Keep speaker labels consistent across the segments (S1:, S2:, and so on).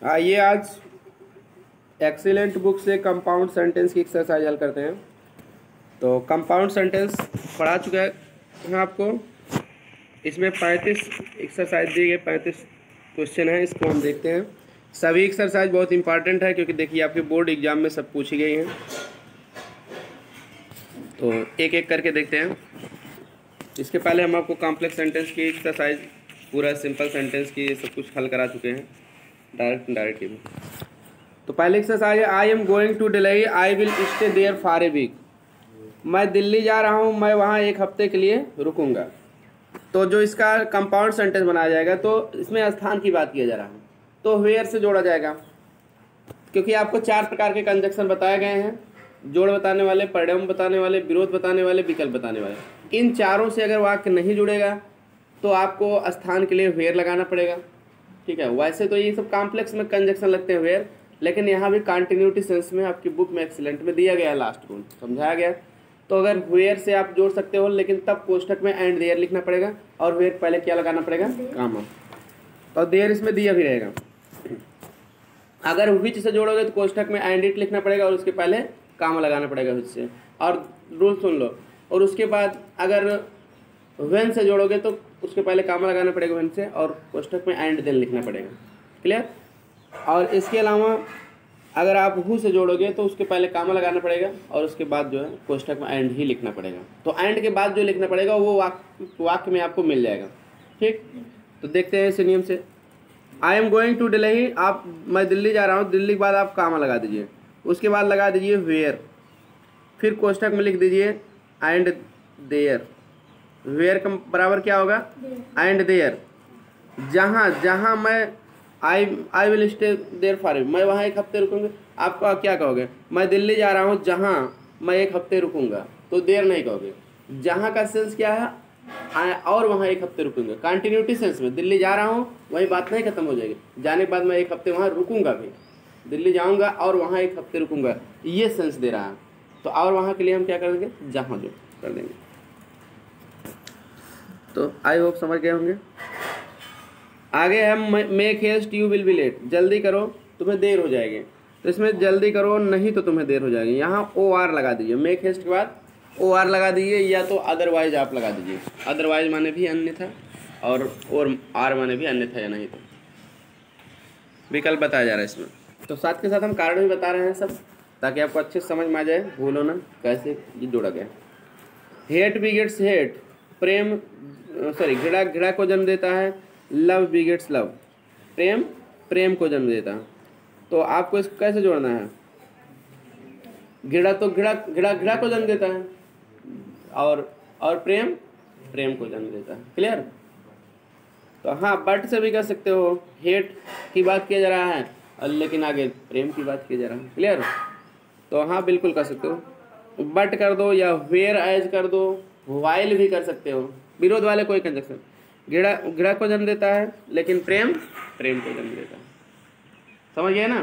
S1: आइए आज excellent book से कंपाउंड सेंटेंस की एक्सरसाइज हल करते हैं। तो कंपाउंड सेंटेंस पढ़ा चुका है आपको। इसमें 35 एक्सरसाइज दी गई, 35 क्वेश्चन है। इसको हम देखते हैं। सभी एक्सरसाइज बहुत इंपॉर्टेंट है क्योंकि देखिए आपके बोर्ड एग्जाम में सब पूछी गई हैं। तो एक एक करके देखते हैं। इसके पहले हम आपको कॉम्प्लेक्स सेंटेंस की एक्सरसाइज, पूरा सिंपल सेंटेंस की सब कुछ हल करा चुके हैं डायरेक्ट में। तो पहले एक्सरसाइज है, I am going to Delhi, I will stay there for a week. मैं दिल्ली जा रहा हूँ, मैं वहाँ एक हफ्ते के लिए रुकूंगा। तो जो इसका कंपाउंड सेंटेंस बनाया जाएगा, तो इसमें स्थान की बात किया जा रहा है, तो वेयर से जोड़ा जाएगा। क्योंकि आपको 4 प्रकार के कंजक्शन बताए गए हैं, जोड़ बताने वाले, परिणाम बताने वाले, विरोध बताने वाले, विकल्प बताने वाले। इन चारों से अगर वाक्य नहीं जुड़ेगा तो आपको स्थान के लिए वेयर लगाना पड़ेगा। ठीक है, वैसे तो ये सब कॉम्प्लेक्स में कंजक्शन लगते हैं वेयर, लेकिन यहाँ भी कंटिन्यूटी सेंस में आपकी बुक में एक्सीलेंट में दिया गया है, लास्ट को समझाया गया। तो अगर वेयर से आप जोड़ सकते हो, लेकिन तब कोष्ठक में एंड देयर लिखना पड़ेगा, और वेयर पहले क्या लगाना पड़ेगा, कामा। और देयर इसमें दिया भी रहेगा। अगर विच से जोड़ोगे तो कोष्ठक में एंड इट लिखना पड़ेगा और उसके पहले कामा लगाना पड़ेगा विच से। और रूल सुन लो। और उसके बाद अगर व्हेन से जोड़ोगे तो उसके पहले कामा लगाना पड़ेगा व्हेन से, और कोष्ठक में एंड देन लिखना पड़ेगा। क्लियर। और इसके अलावा अगर आप हु से जोड़ोगे तो उसके पहले कामा लगाना पड़ेगा और उसके बाद जो है कोष्ठक में एंड ही लिखना पड़ेगा। तो एंड के बाद जो लिखना पड़ेगा वो वाक्य में आपको मिल जाएगा। ठीक, तो देखते हैं इसी नियम से। I am going to Delhi, आप मैं दिल्ली जा रहा हूँ, दिल्ली के बाद आप कामा लगा दीजिए, उसके बाद लगा दीजिए वेयर, फिर कोष्ठक में लिख दीजिए एंड देयर। वेयर का बराबर क्या होगा, एंड देयर। जहाँ जहाँ मैं I will stay there for, मैं वहाँ एक हफ्ते रुकूंगा। आपका क्या कहोगे, मैं दिल्ली जा रहा हूँ जहाँ मैं एक हफ्ते रुकूंगा, तो देर नहीं कहोगे। जहाँ का सेंस क्या है, और वहाँ एक हफ्ते रुकूंगा। कंटिन्यूटी सेंस में दिल्ली जा रहा हूँ, वही बात नहीं खत्म हो जाएगी, जाने के बाद मैं एक हफ्ते वहाँ रुकूंगा भी, दिल्ली जाऊँगा और वहाँ एक हफ्ते रुकूंगा, ये सेंस दे रहा है। तो और वहाँ के लिए हम क्या कर देंगे, जहाँ जो कर देंगे। तो आई होप समझ गए होंगे। आगे हम make haste you will be late, जल्दी करो तुम्हें देर हो जाएगी। तो इसमें जल्दी करो नहीं तो तुम्हें देर हो जाएगी, यहाँ ओ आर लगा दीजिए। मेक हेस्ट के बाद ओ आर लगा दीजिए, या तो अदरवाइज आप लगा दीजिए। अदरवाइज माने भी अन्यथा, और आर माने भी अन्यथा या नहीं। तो विकल्प बताया जा रहा है इसमें। तो साथ के साथ हम कारण भी बता रहे हैं सब, ताकि आपको अच्छे से समझ में आ जाए, भूलो ना कैसे ये जोड़ा गया। हेट बिगेट्स हेट, प्रेम घृणा घृणा को जन्म देता है। लव बिगेट्स लव, प्रेम प्रेम को जन्म देता है। तो आपको इसको कैसे जोड़ना है, घृणा तो घृणा घृणा घृणा को जन्म देता है, और प्रेम प्रेम को जन्म देता है। क्लियर। तो हाँ, बट से भी कर सकते हो, हेट की बात किया जा रहा है लेकिन आगे प्रेम की बात की जा रहा है। क्लियर। तो हाँ बिल्कुल कर सकते हो, बट कर दो या वेयर एज कर दो, वाइल भी कर सकते हो। विरोध वाले कोई कंजक्शन, घृणा घृणा को जन्म देता है लेकिन प्रेम प्रेम को जन्म देता है। समझ गए ना।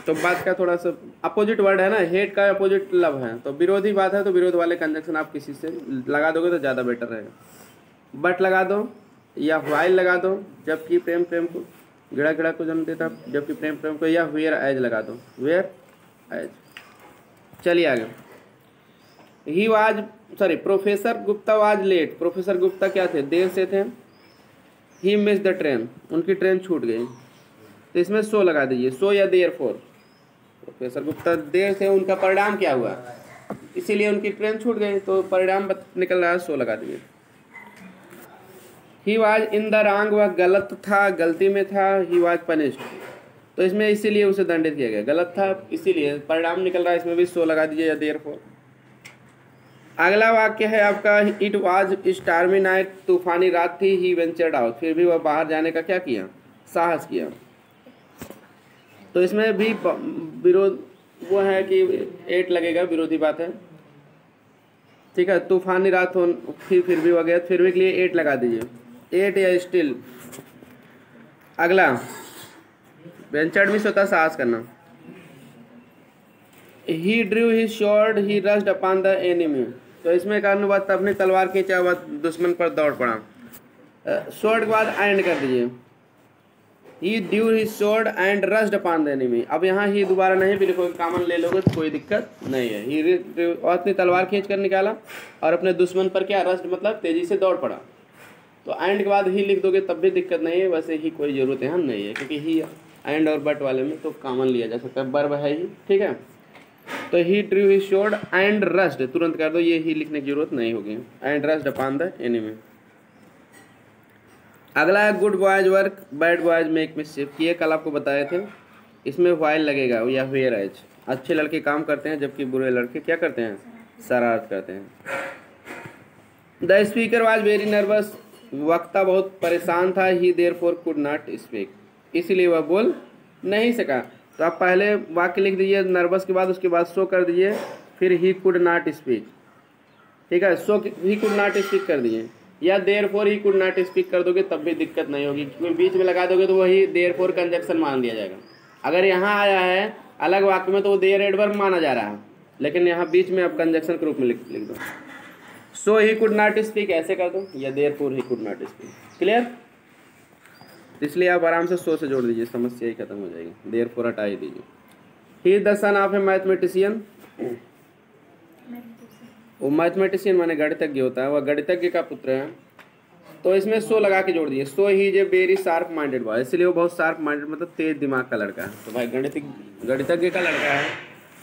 S1: तो बात का थोड़ा सा अपोजिट वर्ड है ना, हेट का अपोजिट लव है, तो विरोधी बात है, तो विरोध वाले कंजक्शन आप किसी से लगा दोगे तो ज़्यादा बेटर रहेगा। बट लगा दो या वाइल लगा दो, जबकि प्रेम प्रेम को, घृणा घृणा को जन्म देता जबकि प्रेम प्रेम को, या वेयर एज लगा दो, वेयर एज। चलिए आगे। He was professor Gupta was late, professor Gupta क्या थे, देर से थे। ही मिस द ट्रेन, उनकी ट्रेन छूट गई। तो इसमें सो लगा दीजिए, so or therefore. Professor Gupta देर थे, उनका परिणाम क्या हुआ, इसीलिए उनकी ट्रेन छूट गई, तो परिणाम निकल रहा है, सो लगा दीजिए। He was in the wrong, वह गलत था, गलती में था। ही वाज पनिश्ड, तो इसमें इसीलिए उसे दंडित किया गया, गलत था इसीलिए परिणाम निकल रहा है, इसमें भी सो लगा दीजिए या देयर फोर। अगला वाक्य है आपका, इट वाज स्टार्मी नाइट, तूफानी रात थी। ही वेंचर्ड आउट, फिर भी वह बाहर जाने का क्या किया, साहस किया। तो इसमें भी विरोध वो है कि एट लगेगा, विरोधी बात है। ठीक है, तूफानी रात हो, फिर भी वगैरह, फिर भी के लिए एट लगा दीजिए, एट या स्टिल। अगला वेंचर्ड भी होता साहस करना। He drew his sword, he rushed upon the enemy, तो इसमें कारण वह अपनी तलवार खींचा, वह दुश्मन पर दौड़ पड़ा। स्वॉर्ड के बाद एंड कर दीजिए, he drew his sword and rushed upon the enemy. अब यहाँ ही दोबारा नहीं भी लिखोगे, कॉमन ले लोगे तो कोई दिक्कत नहीं है। ही और अपनी तलवार खींच कर निकाला और अपने दुश्मन पर क्या, रश्ड मतलब तेजी से दौड़ पड़ा। तो एंड के बाद ही लिख दोगे तब भी दिक्कत नहीं है, वैसे ही कोई ज़रूरत यहाँ नहीं है, क्योंकि ही एंड और बट वाले में तो कॉमन लिया जा सकता है, वर्ब है ही, ठीक है। तो he drew his sword and rushed तुरंत कर दो, ये ही लिखने की जरूरत नहीं होगी, and rushed upon the enemy. अगला है good boys work bad boys make मिसचिफ। ये कल आपको बताए थे, इसमें व्हाइल लगेगा या वेयर एज। अच्छे लड़के काम करते हैं जबकि बुरे लड़के क्या करते हैं, शरारत करते हैं। The speaker was very nervous, वक्ता बहुत परेशान था। ही देयरफॉर कुड नॉट स्पीक, इसलिए वह बोल नहीं सका। तो आप पहले वाक्य लिख दीजिए नर्वस के बाद, उसके बाद सो कर दीजिए, फिर ही कुड नॉट स्पीक, ठीक है। सो ही कुड नॉट स्पीक कर दीजिए, या therefore he could not speak कर दोगे तब भी दिक्कत नहीं होगी, क्योंकि बीच में लगा दोगे तो वही देयरफॉर कंजक्शन मान लिया जाएगा। अगर यहाँ आया है अलग वाक्य में तो वो देयर एडवर्ब माना जा रहा है, लेकिन यहाँ बीच में आप कंजक्शन के रूप में लिख दो। सो ही कुड नॉट स्पीक ऐसे कर दो, या therefore he could not speak. Clear? इसलिए आप आराम से सो से जोड़ दीजिए, समस्या ही खत्म हो जाएगी। देयरफॉर हटा ही दीजिए। He is the son of A mathematician, वो मैथमेटिशियन माने गणितज्ञ होता है, वह गणितज्ञ का पुत्र है। तो इसमें सो लगा के जोड़ दिए। So he is a very sharp minded boy, इसलिए वो बहुत शार्प माइंडेड मतलब तेज दिमाग का लड़का है। तो भाई गणितज्ञ का लड़का है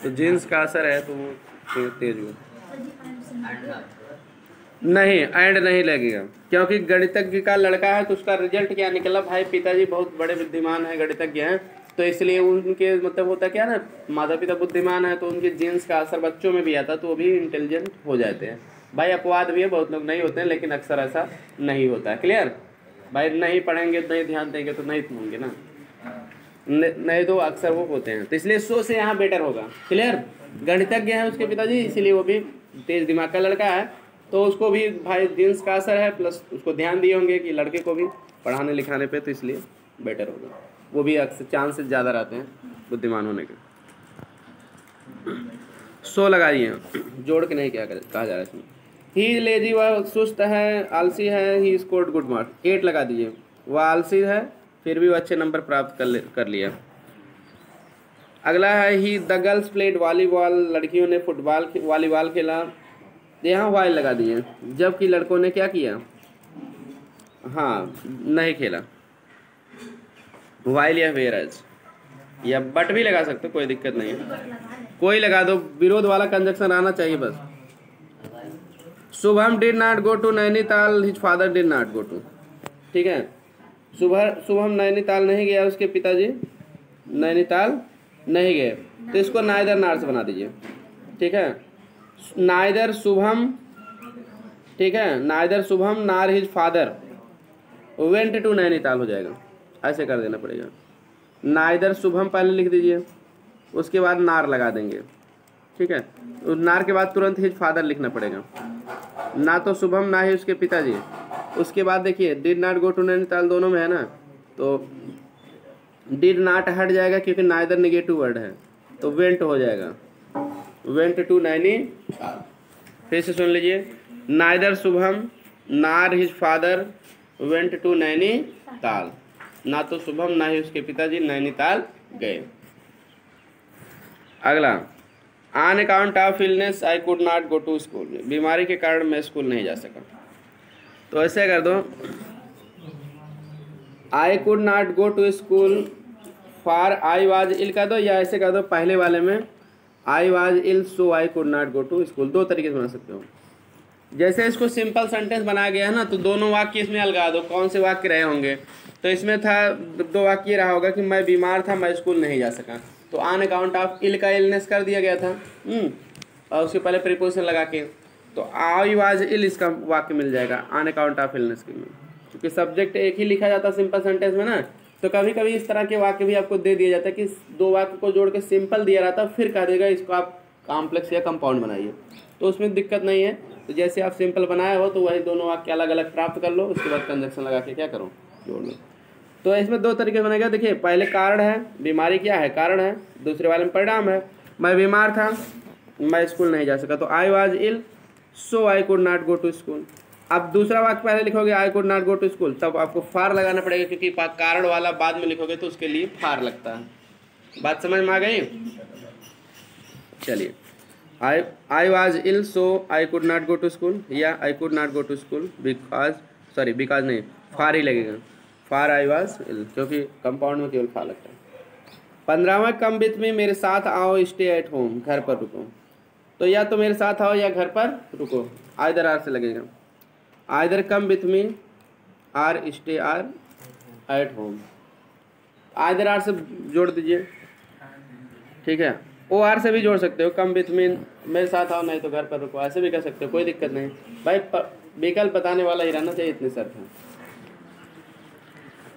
S1: तो जीन्स का असर है, तो वो तेज हुआ नहीं, एंड नहीं लगेगा, क्योंकि गणितज्ञ का लड़का है तो उसका रिजल्ट क्या निकला भाई, पिताजी बहुत बड़े बुद्धिमान है, गणितज्ञ हैं, तो इसलिए उनके मतलब होता क्या ना, माता पिता बुद्धिमान है तो उनके जीन्स का असर बच्चों में भी आता, तो वो भी इंटेलिजेंट हो जाते हैं। भाई अपवाद भी है, बहुत लोग नहीं होते हैं, लेकिन अक्सर ऐसा नहीं होता है। क्लियर? भाई नहीं पढ़ेंगे, नहीं ध्यान देंगे तो नहीं होंगे ना, नहीं तो अक्सर वो होते हैं। तो इसलिए सो से यहाँ बेटर होगा। क्लियर? गणितज्ञ है उसके पिताजी, इसीलिए वो भी तेज दिमाग का लड़का है, तो उसको भी भाई जीन्स का असर है, प्लस उसको ध्यान दिए होंगे कि लड़के को भी पढ़ाने लिखाने पे, तो इसलिए बेटर होगा। वो भी अक्सर चांसेस ज़्यादा रहते हैं बुद्धिमान होने के। सो लगाइए, जोड़ के नहीं क्या कहा जा रहा है इसमें। ही लेजी, वह सुस्त है, आलसी है। ही स्कोर्ड गुड मार्क्स, 8 लगा दीजिए। वह आलसी है फिर भी वो अच्छे नंबर प्राप्त कर लिया। अगला है ही द गर्ल्स प्लेड वॉलीबॉल, लड़कियों ने फुटबॉल वॉलीबॉल खेला। यहाँ वाइल लगा दिए, जबकि लड़कों ने क्या किया, हाँ नहीं खेला। वाइल या वेयरएज, या बट भी लगा सकते, कोई दिक्कत नहीं है, कोई लगा दो, विरोध वाला कंजक्शन आना चाहिए बस। Shubham did not go to Nainital, his father did not go to, ठीक है। शुभम नैनीताल नहीं गया, उसके पिताजी नैनीताल नहीं गए, तो इसको नाइदर नार से बना दीजिए, ठीक है। नाइदर शुभम, ठीक है, neither Shubham nor his father went to Nainital हो जाएगा, ऐसे कर देना पड़ेगा। नाइदर शुभम पहले लिख दीजिए, उसके बाद नार लगा देंगे, ठीक है। उस नार के बाद तुरंत हिज फादर लिखना पड़ेगा, ना तो शुभम ना ही उसके पिताजी। उसके बाद देखिए did not go to Nainital दोनों में है ना, तो डिड नॉट हट जाएगा क्योंकि नाइदर नेगेटिव वर्ड है, तो वेंट हो जाएगा, वेंट टू नैनीताल। फिर से सुन लीजिए, neither Shubham nor his father went to Nainital, ना तो शुभम ना ही उसके पिताजी नैनीताल गए। अगला, on account of illness I could not go to school, बीमारी के कारण मैं स्कूल नहीं जा सका। तो ऐसे कर दो, I could not go to school for I was ill कर दो, या ऐसे कर दो पहले वाले में I was ill so I could not go to school. दो तरीके से बना सकते हो। जैसे इसको सिंपल सेंटेंस बनाया गया है ना, तो दोनों वाक्य इसमें अलगा दो, कौन से वाक्य रहे होंगे। तो इसमें था, दो वाक्य रहा होगा कि मैं बीमार था, मैं स्कूल नहीं जा सका, तो ऑन अकाउंट ऑफ इल का इलनेस कर दिया गया था, और उसके पहले प्रीपोजिशन लगा के, तो आई वाज इल इसका वाक्य मिल जाएगा ऑन अकाउंट ऑफ इलनेस के में, क्योंकि सब्जेक्ट एक ही लिखा जाता है सिंपल सेंटेंस में ना। तो कभी कभी इस तरह के वाक्य भी आपको दे दिया जाता है कि दो वाक्य को जोड़ के सिंपल दिया रहता है, फिर कह देगा इसको आप कॉम्प्लेक्स या कंपाउंड बनाइए, तो उसमें दिक्कत नहीं है। तो जैसे आप सिंपल बनाए हो तो वही दोनों वाक्य अलग अलग प्राप्त कर लो, उसके बाद कंजक्शन लगा के क्या करो, जोड़ लो। तो इसमें दो तरीके से बनेगा। देखिए पहले कारण है, बीमारी क्या है, कारण है, दूसरे वाले में परिणाम है। मैं बीमार था, मैं स्कूल नहीं जा सका, तो I was ill so I could not go to school. अब दूसरा वाक्य पहले लिखोगे I could not go to school, तब आपको फार लगाना पड़ेगा क्योंकि कारण वाला बाद में लिखोगे तो उसके लिए फार लगता है। बात समझ में आ गई? चलिए, I was ill so I could not go to school, या I could not go to school because नहीं, फार ही लगेगा, फार आई वॉज इल, क्योंकि कंपाउंड में केवल फार लगता है। 15वां कम विथ मी, मेरे साथ आओ, स्टे एट होम, घर पर रुको। तो या तो मेरे साथ आओ या घर पर रुको, आइदर आर से लगेगा, either come with me or stay or at home. Either or से जोड़ दीजिए, ठीक है। ओ आर से भी जोड़ सकते हो, कम विथ मी मेरे साथ आओ, नहीं तो घर पर रुको, ऐसे भी कर सकते हो, कोई दिक्कत नहीं भाई, विकल्प बताने वाला ही रहना चाहिए, इतनी शर्त है,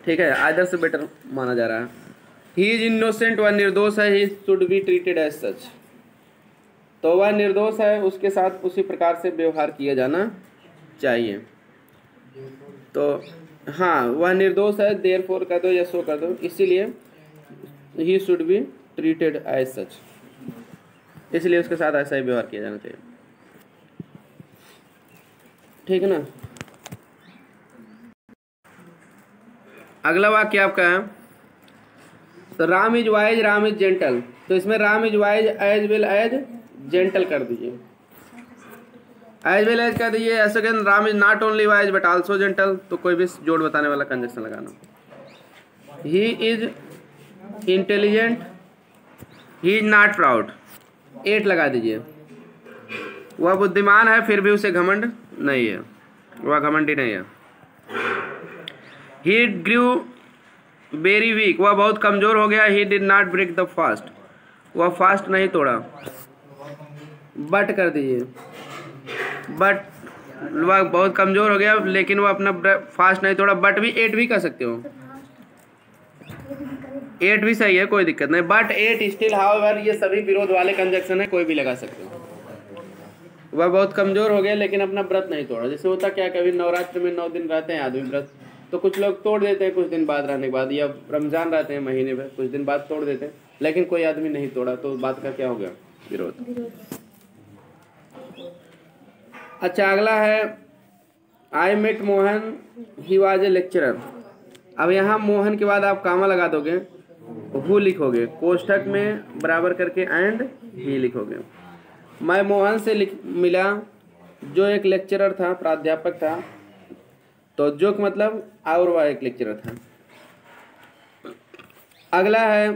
S1: ठीक है। आइदर से बेटर माना जा रहा है। ही इज इनोसेंट, वह निर्दोष है, he should be treated as such, तो वह निर्दोष है, उसके साथ उसी प्रकार से व्यवहार किया जाना चाहिए। तो हाँ, वह निर्दोष है, देयरफॉर कर दो या सो कर दो, इसीलिए he should be treated as such, इसलिए उसके साथ ऐसा ही व्यवहार किया जाना चाहिए, ठीक है ना। अगला वाक्य आपका है, तो Ram is wise, Ram is gentle, तो इसमें Ram is wise as well as gentle कर दीजिए, एज वेल एज कर दीजिए। ऐसे कहते Ram is not only wise but also gentle, तो कोई भी जोड़ बताने वाला कंजक्शन लगाना। He is intelligent, he is not proud, 8 लगा दीजिए। वह बुद्धिमान है फिर भी उसे घमंड नहीं है, वह घमंडी नहीं है। ही ग्रू वेरी वीक, वह बहुत कमजोर हो गया। He did not break the fast, वह फास्ट नहीं तोड़ा। बट कर दीजिए, बट वह बहुत कमजोर हो गया लेकिन वह अपना फास्ट नहीं तोड़ा, बट भी 8 भी कर सकते हो, 8 भी सही है, कोई दिक्कत नहीं। बट 8 स्टिल हाउएवर, ये सभी विरोध वाले कंजक्शन है, कोई भी लगा सकते हो। वह बहुत कमजोर हो गया लेकिन अपना व्रत नहीं तोड़ा। जैसे होता क्या, कभी नवरात्र में 9 दिन रहते हैं आदमी व्रत, तो कुछ लोग तोड़ देते हैं कुछ दिन बाद रहने के बाद, या रमजान रहते हैं महीने में कुछ दिन बाद तोड़ देते हैं, लेकिन कोई आदमी नहीं तोड़ा, तो बात का क्या हो गया, विरोध। अच्छा, अगला है I met Mohan, he was a lecturer. अब यहाँ मोहन के बाद आप कामा लगा दोगे, हु लिखोगे, कोष्ठक में बराबर करके एंड ही लिखोगे। मैं मोहन से मिला जो एक लेक्चरर था, प्राध्यापक था, तो जो मतलब और वह एक लेक्चरर था। अगला है,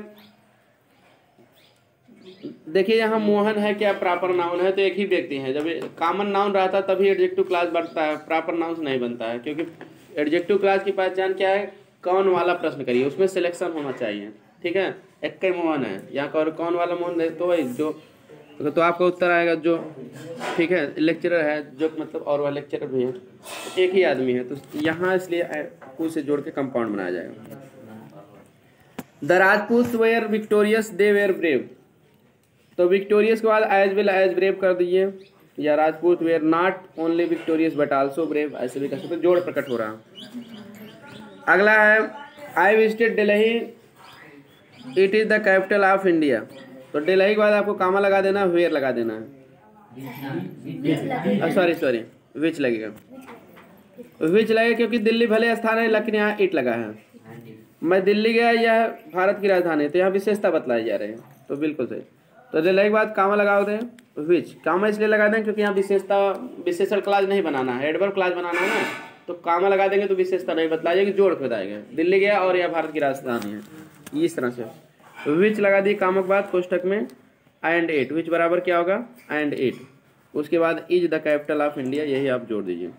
S1: देखिए यहाँ मोहन है क्या, प्रॉपर नाउन है, तो एक ही व्यक्ति है। जब कॉमन नाउन रहता तभी एडजेक्टिव क्लास बनता है, प्रॉपर नाउन नहीं बनता है, क्योंकि एडजेक्टिव क्लास की पहचान क्या है, कौन वाला प्रश्न करिए, उसमें सिलेक्शन होना चाहिए, ठीक है। एक ही मोहन है यहाँ का, और कौन वाला मोहन है तो वही जो, तो आपका उत्तर आएगा जो, ठीक है। लेक्चरर है जो मतलब और वह लेक्चरर भी है, एक ही आदमी है, तो यहाँ इसलिए उसे जोड़ के कंपाउंड बनाया जाएगा। The Rajput were victorious, they were brave, तो विक्टोरियस के बाद एज वेल एज ब्रेव कर दीजिए, या Rajput were not only victorious but also brave, ऐसे भी कर सकते, जोड़ प्रकट हो रहा। अगला है I visited Delhi, it is the capital of India, तो दिल्ली के बाद आपको कामा लगा देना, वेयर लगा देना है, सॉरी विच लगेगा, विच लगेगा क्योंकि दिल्ली भले स्थान है लेकिन यहाँ इट लगा है। मैं दिल्ली गया, यह भारत की राजधानी है, तो यहाँ विशेषता बतलाई जा रही है, तो बिल्कुल सही। तो दिल्ली के बाद कामा लगा दें, विच, कामा इसलिए लगा दें क्योंकि यहाँ विशेषता, विशेषण क्लास नहीं बनाना है, एडवर्ब क्लास बनाना है ना, तो कामा लगा देंगे तो विशेषता नहीं बतलाई जाएगी, जोड़ के बताएगा, दिल्ली गया और यह भारत की राजधानी है, इस तरह से। विच लगा दी कामा के बाद कोष्ठक में एंड 8, विच बराबर क्या होगा एंड 8, उसके बाद is the capital of India, यही आप जोड़ दीजिए।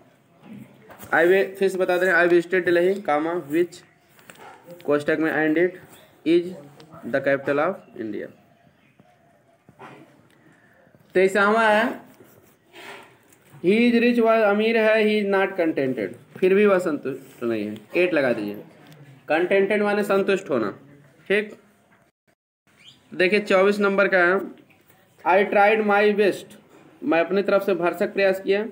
S1: फिर से बता दें, I visited Delhi comma which कोष्ठक में and 8 is the capital of India. 23वां है ही इज रिच, वह अमीर है, ही इज नॉट कंटेंटेड, फिर भी वह संतुष्ट नहीं है, 8 लगा दीजिए। कंटेंटेड माने संतुष्ट होना, ठीक। देखिए 24 नंबर का है, आई ट्राइड माई बेस्ट, मैं अपनी तरफ से भरसक प्रयास किया,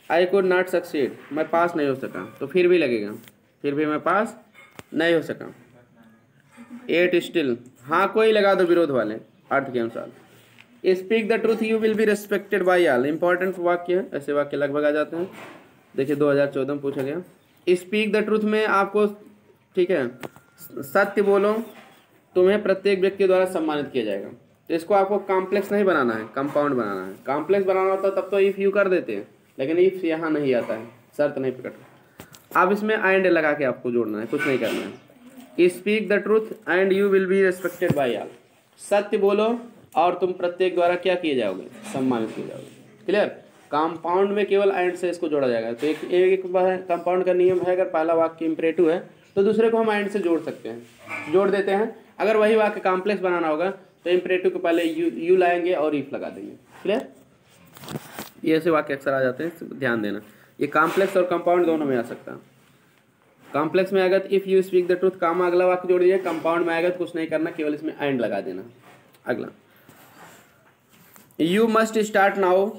S1: आई कुड नॉट सक्सीड, मैं पास नहीं हो सका, तो फिर भी लगेगा, फिर भी मैं पास नहीं हो सका। 8 स्टिल, हाँ कोई लगा दो विरोध वाले अर्थ के अनुसार। Speak the truth, you will be respected by all, important वाक्य है, ऐसे वाक्य लगभग आ जाते हैं। देखिए 2014 में पूछा गया। स्पीक द ट्रूथ में आपको, ठीक है, सत्य बोलो, तुम्हें प्रत्येक व्यक्ति द्वारा सम्मानित किया जाएगा। तो इसको आपको कॉम्प्लेक्स नहीं बनाना है, कंपाउंड बनाना है। कॉम्प्लेक्स बनाना होता तब तो इफ़ यू कर देते हैं, लेकिन इफ यहाँ नहीं आता है, शर्त नहीं पकड़। अब इसमें एंड लगा के आपको जोड़ना है, कुछ नहीं करना है। Speak the truth and you will be respected by all. सत्य बोलो और तुम प्रत्येक द्वारा क्या किए जाओगे, सम्मानित किए जाओगे। क्लियर। कंपाउंड में केवल एंड से इसको जोड़ा जाएगा। तो एक कंपाउंड का नियम है, अगर पहला वाक्य इंपरेटिव है तो दूसरे को हम एंड से जोड़ सकते हैं, जोड़ देते हैं। अगर वही वाक्य कॉम्प्लेक्स बनाना होगा तो इंपरेटिव के पहले यू लाएंगे और इफ लगा देंगे। क्लियर। ये ऐसे वाक्य अक्सर आ जाते हैं, ध्यान देना। ये कॉम्प्लेक्स और कंपाउंड दोनों में आ सकता है। कॉम्प्लेक्स में आएगा तो if you speak the truth, काम अगला वाक्य जोड़ दीजिए। कंपाउंड में आएगा तो कुछ नहीं करना, केवल इसमें एंड लगा देना। अगला, यू मस्ट स्टार्ट नाउ,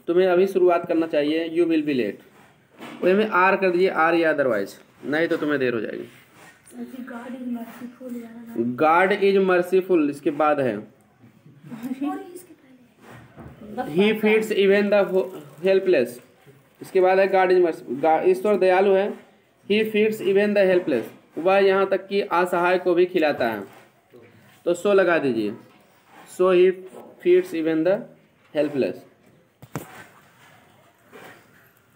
S1: तुम्हें अभी शुरुआत करना चाहिए। यू विल बी लेट, उसमें आर कर दीजिए, आर या अदरवाइज, नहीं तो तुम्हें देर हो जाएगी। गॉड इज मर्सीफुल इसके बाद है। ही फीड्स इवन द हेल्पलेस, इसके बाद है गॉड इज मर्सीफुल, ईश्वर दयालु है। ही फीड्स इवन द हेल्पलेस, वह यहाँ तक कि असहाय को भी खिलाता है। तो सो लगा दीजिए, so he feeds even the helpless.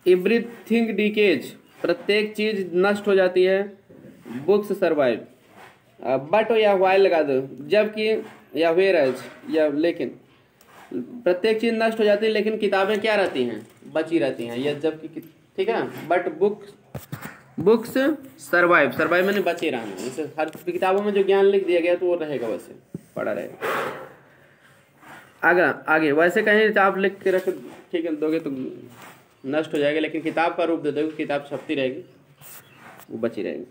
S1: Everything decays, प्रत्येक चीज नष्ट हो जाती है। बुक्स सर्वाइव, बट या वाइल लगा दो, जबकि या वेयरएज या लेकिन। प्रत्येक चीज नष्ट हो जाती है लेकिन किताबें क्या रहती हैं, बची रहती हैं, या जबकि, ठीक है। बट बुक्स सर्वाइव, सर्वाइव मैंने बचे रहना, जैसे हर किताबों में जो ज्ञान लिख दिया गया तो वो रहेगा, वैसे पड़ा रहेगा। आगे वैसे कहीं आप लिख के रख, ठीक है, दोगे तो नष्ट हो जाएगा, लेकिन किताब का रूप दे दोगे, किताब छपती रहेगी, वो बची रहेगी।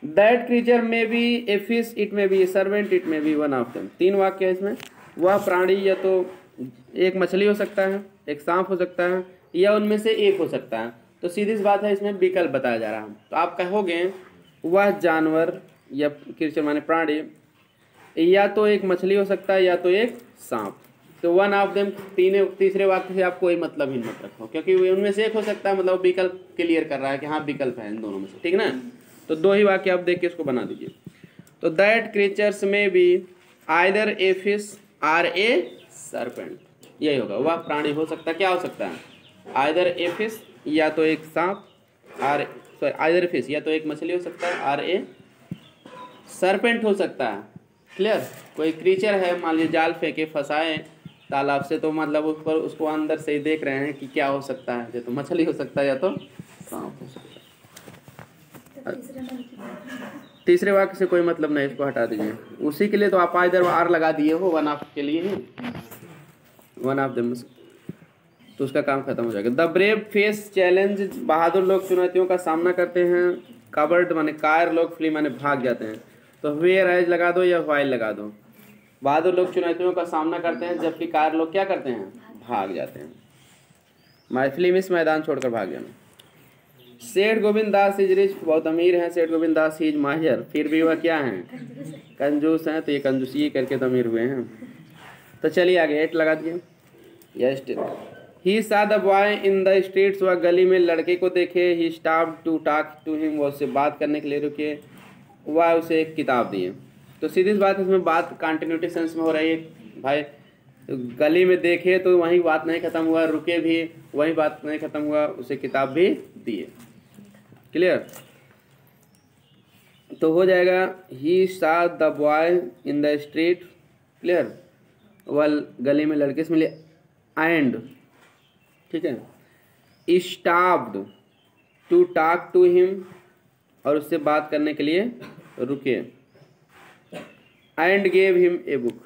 S1: दैट क्रीचर में बी ए फिश, इट में बी ए सर्वेंट, इट में बी वन ऑफ देम। 3 वाक्य है इसमें। वह प्राणी या तो एक मछली हो सकता है, एक सांप हो सकता है, या उनमें से एक हो सकता है। तो सीधी सी बात है, इसमें विकल्प बताया जा रहा है। तो आप कहोगे वह जानवर या क्रीचर माने प्राणी या तो एक मछली हो सकता है या तो एक सांप। तो वन ऑफ देम, तीसरे वाक्य से आप कोई मतलब ही मत रखो, क्योंकि उनमें से एक हो सकता है, मतलब विकल्प क्लियर कर रहा है कि हाँ विकल्प है इन दोनों में से, ठीक ना। तो 2 ही वाक्य आप देख के इसको बना दीजिए। तो that creatures may be either a fish or a serpent, यही होगा। वह प्राणी हो सकता है, क्या हो सकता है, आइदर ए फिश या तो एक सांप, आर सॉरी आइदर फिश या तो एक मछली हो सकता है, आर ए सर्पेंट हो सकता है। क्लियर। कोई क्रीचर है, मान लीजिए जाल फेंके फंसाए तालाब से, तो मतलब उस पर उसको अंदर से ही देख रहे हैं कि क्या हो सकता है, या तो मछली हो सकता है या तो सांप हो सकता है। तीसरे वाक्य से कोई मतलब नहीं, इसको हटा दीजिए। उसी के लिए तो आप इधर आर लगा दिए हो, वन ऑफ के लिए ही, वन ऑफ देम, तो उसका काम खत्म हो जाएगा। द ब्रेव फेस चैलेंज, बहादुर लोग चुनौतियों का सामना करते हैं। कवर्ड माने कायर लोग, फ्ली माने भाग जाते हैं। तो वेयर एज लगा दो या वाइल लगा दो। बहादुर लोग चुनौतियों का सामना करते हैं, जबकि कायर लोग क्या करते हैं, भाग जाते हैं। मैथिली में इस मैदान छोड़कर भाग जाना। सेठ गोविंद दास इज रिच, बहुत अमीर हैं सेठ गोविंद दास, ही इज माहिर, फिर भी वह क्या हैं, कंजूस हैं। तो ये कंजूसी करके तो अमीर हुए हैं। तो चलिए आगे 8 लगा दिए। Yes, he saw the boy in the streets, वह गली में लड़के को देखे। He stopped to talk to him, वह उससे बात करने के लिए रुके। वह उसे एक किताब दिए। तो सीधी सी बात है, इसमें बात कंटिन्यूटी सेंस में हो रही है भाई। तो गली में देखे तो वहीं बात नहीं खत्म हुआ, रुके भी वहीं बात नहीं खत्म हुआ, उसे किताब भी दिए। क्लियर। तो हो जाएगा he saw the boy in the street. Clear. वह गली में लड़के से मिले। एंड, ठीक है, stopped to talk to him, और उससे बात करने के लिए रुके। And gave him a book,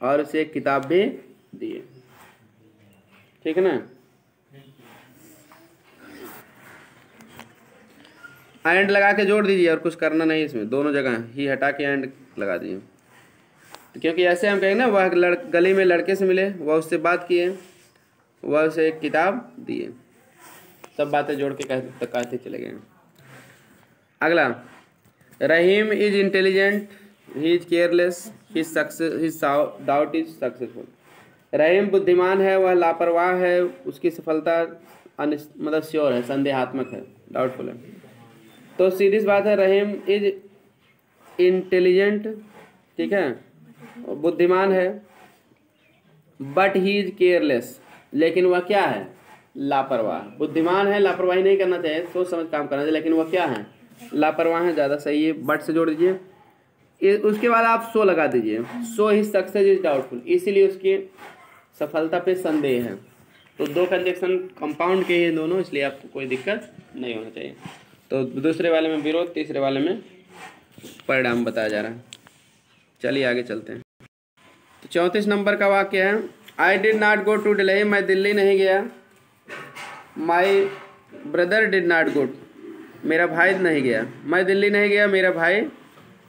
S1: और उसे एक किताब भी दिए। ठीक है ना। एंड लगा के जोड़ दीजिए, और कुछ करना नहीं इसमें, दोनों जगह ही हटा के एंड लगा दीजिए। तो क्योंकि ऐसे हम कहेंगे ना, वह गली में लड़के से मिले, वह उससे बात किए, वह उसे एक किताब दिए। सब बातें जोड़ के कहते चले गए। अगला, Rahim is intelligent, he is careless, his doubt is successful. Rahim बुद्धिमान है, वह लापरवाह है, उसकी सफलता मतलब श्योर है, संदेहात्मक है, डाउटफुल है। तो सीधी सी बात है, रहीम इज इंटेलिजेंट, ठीक है, बुद्धिमान है, बट ही इज केयरलेस, लेकिन वह क्या है, लापरवाह। बुद्धिमान है, लापरवाही नहीं करना चाहिए, सोच समझ काम करना चाहिए, लेकिन वह क्या है, लापरवाह है। ज़्यादा सही है, बट से जोड़ दीजिए। उसके बाद आप सो लगा दीजिए, so he success is doubtful, इसीलिए उसकी सफलता पे संदेह है। तो दो कंजक्शन कंपाउंड के ही दोनों, इसलिए आपको कोई दिक्कत नहीं होना चाहिए। तो दूसरे वाले में विरोध, तीसरे वाले में परिणाम बताया जा रहा है। चलिए आगे चलते हैं। तो 34 नंबर का वाक्य है, I did not go to Delhi, मैं दिल्ली नहीं गया। My brother did not go, मेरा भाई नहीं गया। मैं दिल्ली नहीं गया, मेरा भाई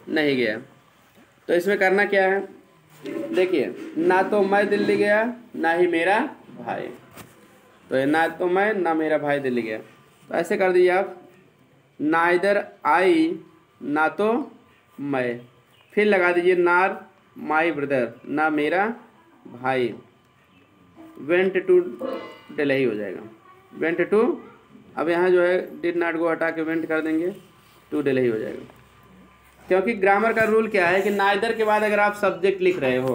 S1: नहीं गया। तो इसमें करना क्या है, देखिए, ना तो मैं दिल्ली गया ना ही मेरा भाई, तो ये ना तो मैं ना मेरा भाई दिल्ली गया। तो ऐसे कर दीजिए आप, नाइदर आई, ना तो मैं, फिर लगा दीजिए नार माई ब्रदर, ना मेरा भाई, वेंट टू दिल्ली हो जाएगा, वेंट टू। अब यहाँ जो है डिड नॉट गो हटा के वेंट कर देंगे, टू दिल्ली हो जाएगा। क्योंकि ग्रामर का रूल क्या है कि नाइदर के बाद अगर आप सब्जेक्ट लिख रहे हो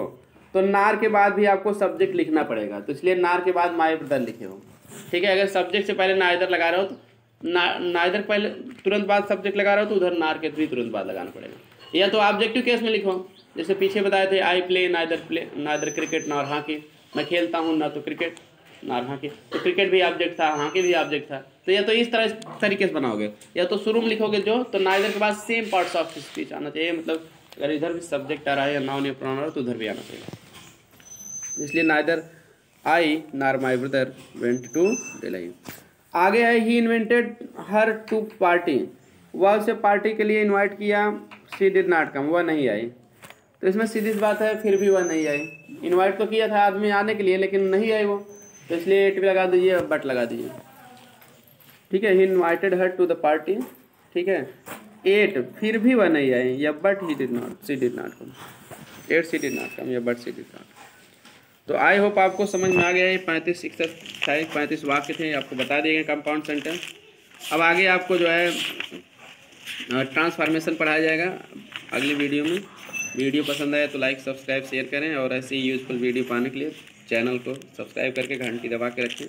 S1: तो नार के बाद भी आपको सब्जेक्ट लिखना पड़ेगा, तो इसलिए नार के बाद माई ब्रदर लिखे हो, ठीक है। अगर सब्जेक्ट से पहले नाइदर लगा रहे हो तो नाइदर पहले तुरंत बाद सब्जेक्ट लगा रहे हो तो उधर नार के भी तुरंत बाद लगाना पड़ेगा। या तो ऑब्जेक्टिव केस में लिखो, जैसे पीछे बताए थे, I play neither cricket nor hockey, मैं खेलता हूँ ना तो क्रिकेट नॉर हॉकी, तो क्रिकेट भी ऑब्जेक्ट था, हॉकी भी ऑब्जेक्ट था। तो या तो इस तरीके से बनाओगे, या तो शुरू में लिखोगे जो, तो नाइदर के बाद सेम पार्ट्स ऑफ स्पीच आना चाहिए, मतलब अगर इधर भी सब्जेक्ट आ रहा है या नाउन या प्रोनाउन आ रहा है तो उधर भी आना चाहिए। इसलिए neither I nor my brother went to Delhi. आगे है, he invented her to party, वह उसे पार्टी के लिए इन्वाइट किया, शी डिड नॉट कम, वह नहीं आई। तो इसमें सीधी सी बात है, फिर भी वह नहीं आई। इन्वाइट तो किया था आदमी आने के लिए, लेकिन नहीं आई वो, तो इसलिए एट भी लगा दीजिए, बट लगा दीजिए, ठीक है। He invited her to the party, ठीक है, एट, फिर भी वह नहीं आई, या but he did not, she did not come, yet she did not come, या बट सी डिड नॉट। तो आई होप आपको समझ में आ गया है। 35 एक्सरसाइज 35 वाक्य थे, आपको बता दिए गए कंपाउंड सेंटेंस। अब आगे आपको जो है ट्रांसफॉर्मेशन पढ़ाया जाएगा अगली वीडियो में। वीडियो पसंद आया तो लाइक सब्सक्राइब शेयर करें, और ऐसे ही यूज़फुल वीडियो पाने के लिए चैनल को सब्सक्राइब करके घंटी दबा के रखें,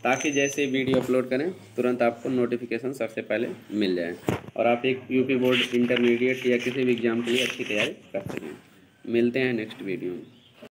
S1: ताकि जैसे वीडियो अपलोड करें तुरंत आपको नोटिफिकेशन सबसे पहले मिल जाए, और आप एक यूपी बोर्ड इंटरमीडिएट या किसी भी एग्ज़ाम के लिए अच्छी तैयारी कर सकें। मिलते हैं नेक्स्ट वीडियो में।